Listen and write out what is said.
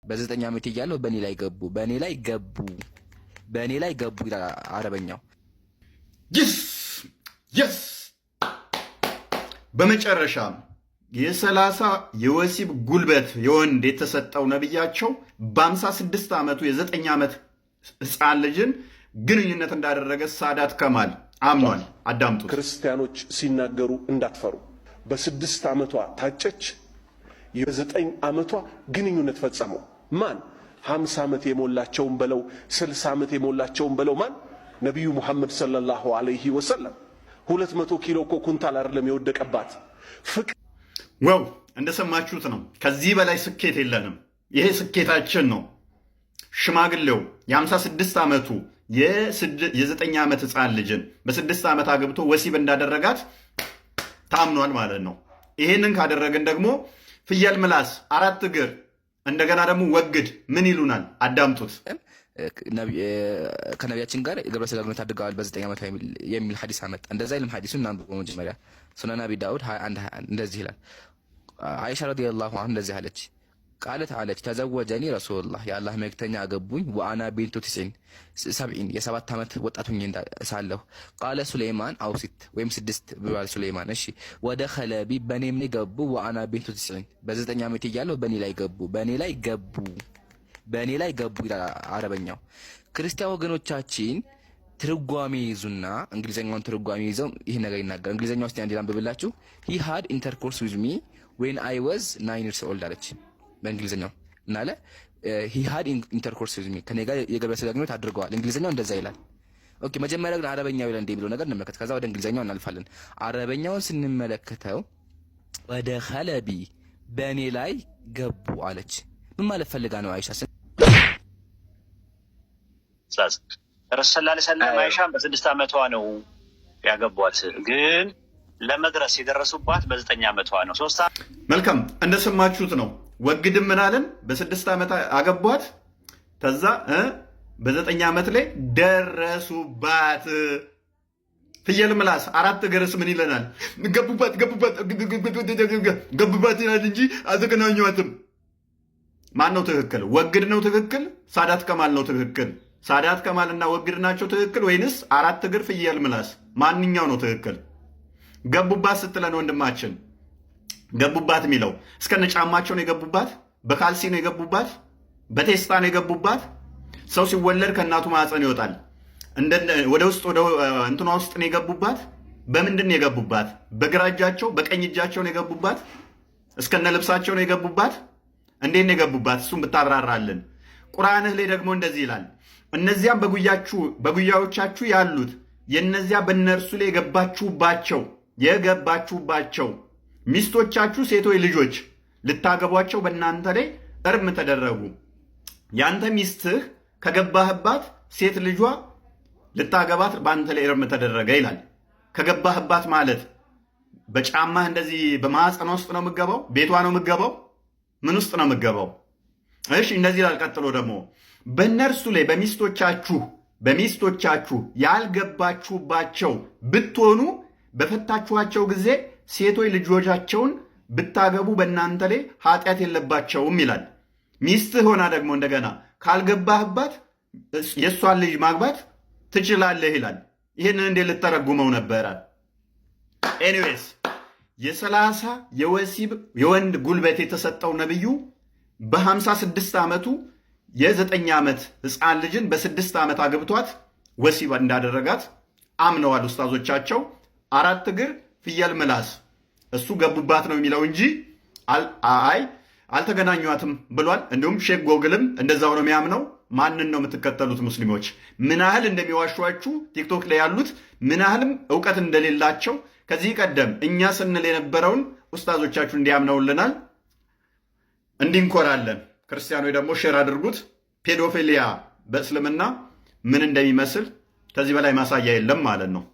በ9 ዓመት እያለሁ በእኔ ላይ ገቡ ይላል አረበኛው። ይስ በመጨረሻ የ30 የወሲብ ጉልበት የወንድ የተሰጠው ነብያቸው በ56 ዓመቱ የ9 ዓመት ህፃን ልጅን ግንኙነት እንዳደረገ ሳዳት ከማል አምኗል። አዳምጡት። ክርስቲያኖች ሲናገሩ እንዳትፈሩ። በ6 ዓመቷ ታጨች፣ የ9 ዓመቷ ግንኙነት ፈጸመው። ማን? 50 ዓመት የሞላቸውን በለው 60 ዓመት የሞላቸውን በለው ማን? ነቢዩ ሙሐመድ ሰለላሁ ዐለይሂ ወሰለም። 200 ኪሎ እኮ ኩንታል አይደለም የወደቀባት። ዋው! እንደሰማችሁት ነው። ከዚህ በላይ ስኬት የለንም። ይሄ ስኬታችን ነው። ሽማግሌው የ56 ዓመቱ የ9 ዓመት ህፃን ልጅን በ6 ዓመት አግብቶ ወሲብ እንዳደረጋት ታምኗል ማለት ነው። ይሄንን ካደረግን ደግሞ ፍየል ምላስ 4 እግር እንደገና ደግሞ ወግድ ምን ይሉናል? አዳምጡት። ከነቢያችን ጋር የግብረ ሥጋ ግንኙነት አድርገዋል በ9 ዓመቷ የሚል ሐዲስ አመጣ። እንደዛ ይልም ሐዲሱን እናንብበው መጀመሪያ። ሱነን አቢ ዳውድ 21 እንደዚህ ይላል። አይሻ ረዲየላሁ ዐንሃ እንደዚህ አለች። ቃለት አለች ተዘወጀኒ ረሱሉላህ የአላህ መልእክተኛ አገቡኝ። ወአና ቢንቱ 70 የ7 ዓመት ወጣት ሆኜ ሳለሁ። ቃለ ሱለይማን አው 6 ወይም 6 ብሏል ሱለይማን። እሺ ወደ ኸለቢ በኔም ላይ ገቡ። ወአና ቢንቱ 90 በ9 ዓመት እያለሁ በኔ ላይ ገቡ ይላል አረበኛው። ክርስቲያን ወገኖቻችን ትርጓሜ ይዙና እንግሊዘኛውን ትርጓሜ ይዘው ይሄ ነገር ይናገር። እንግሊዘኛው ውስጥ አንድ ላንብብላችሁ። he had intercourse with me when I was 9 years old አለች በእንግሊዘኛው እና አለ he had intercourse with me ከኔ ጋር የግብረ ሥጋ ግንኙነት አድርገዋል። እንግሊዘኛው እንደዛ ይላል። ኦኬ መጀመሪያ ግን አረበኛው ይላል እንደሚለው ነገር እንመለከት። ከዛ ወደ እንግሊዘኛው እናልፋለን። አረበኛውን ስንመለከተው ወደ ኸለቢ በእኔ ላይ ገቡ አለች። ምን ማለት ፈልጋ ነው አይሻ? ረሱል ሰለላሁ ዐለይሂ ወሰለም አይሻን በ6 ዓመቷ ነው ያገቧት፣ ግን ለመድረስ የደረሱባት በ9 ዓመቷ ነው። መልካም እንደሰማችሁት ነው። ወግድም ምን አለን? በ6 ዓመት አገቧት፣ ከዛ በ9 ዓመት ላይ ደረሱባት። ፍየል ምላስ 4 እግርስ ምን ይለናል? ገቡባት ይላል እንጂ አልተገናኟትም። ማን ነው ትክክል? ወግድ ነው ትክክል? ሳዳት ከማል ነው ትክክል? ሳዳት ከማል እና ወግድ ናቸው ትክክል ወይንስ 4 እግር ፍየል ምላስ? ማንኛው ነው ትክክል? ገቡባት ስትለን ወንድማችን ገቡባት የሚለው እስከነ ጫማቸው ነው የገቡባት? በካልሲ ነው የገቡባት? በቴስታ ነው የገቡባት? ሰው ሲወለድ ከእናቱ ማዕፀን ይወጣል። ወደ ውስጥ ወደ እንትኗ ውስጥ ነው የገቡባት? በምንድን ነው የገቡባት? በግራ እጃቸው በቀኝ እጃቸው ነው የገቡባት? እስከነ ልብሳቸው ነው የገቡባት? እንዴት ነው የገቡባት? እሱም ብታራራልን። ቁርአንህ ላይ ደግሞ እንደዚህ ይላል፣ እነዚያም በጉያዎቻችሁ ያሉት የነዚያ በእነርሱ ላይ የገባችሁባቸው ሚስቶቻችሁ ሴቶች ልጆች ልታገቧቸው በእናንተ ላይ እርም ተደረጉ። ያንተ ሚስትህ ከገባህባት ሴት ልጇ ልታገባት በአንተ ላይ እርም ተደረገ ይላል። ከገባህባት ማለት በጫማህ እንደዚህ በማህፀኗ ውስጥ ነው የምገባው? ቤቷ ነው የምገባው? ምን ውስጥ ነው የምገባው? እሺ እንደዚህ ይላል። ቀጥሎ ደግሞ በእነርሱ ላይ በሚስቶቻችሁ ያልገባችሁባቸው ብትሆኑ በፈታችኋቸው ጊዜ ሴቶች ልጆቻቸውን ብታገቡ በእናንተ ላይ ኃጢአት የለባቸውም ይላል። ሚስትህ ሆና ደግሞ እንደገና ካልገባህባት የእሷን ልጅ ማግባት ትችላለህ ይላል። ይህንን እንዴት ልተረጉመው ነበረ? ኤኒዌይስ የ30 የወሲብ የወንድ ጉልበት የተሰጠው ነብዩ በ56 ዓመቱ የ9 ዓመት ህፃን ልጅን በ6 ዓመት አግብቷት ወሲብ እንዳደረጋት አምነዋል ኡስታዞቻቸው። 4 እግር ፍየል ምላስ እሱ ገቡባት ነው የሚለው እንጂ አልተገናኟትም ብሏል። እንዲሁም ሼክ ጎግልም እንደዛው ነው የሚያምነው። ማንን ነው የምትከተሉት ሙስሊሞች? ምን ያህል እንደሚዋሿችሁ ቲክቶክ ላይ ያሉት ምን ያህልም እውቀት እንደሌላቸው ከዚህ ቀደም እኛ ስንል የነበረውን ኡስታዞቻችሁ እንዲያምነውልናል፣ እንዲንኮራለን። ክርስቲያኖች ደግሞ ሼር አድርጉት። ፔዶፊሊያ በእስልምና ምን እንደሚመስል ከዚህ በላይ ማሳያ የለም ማለት ነው።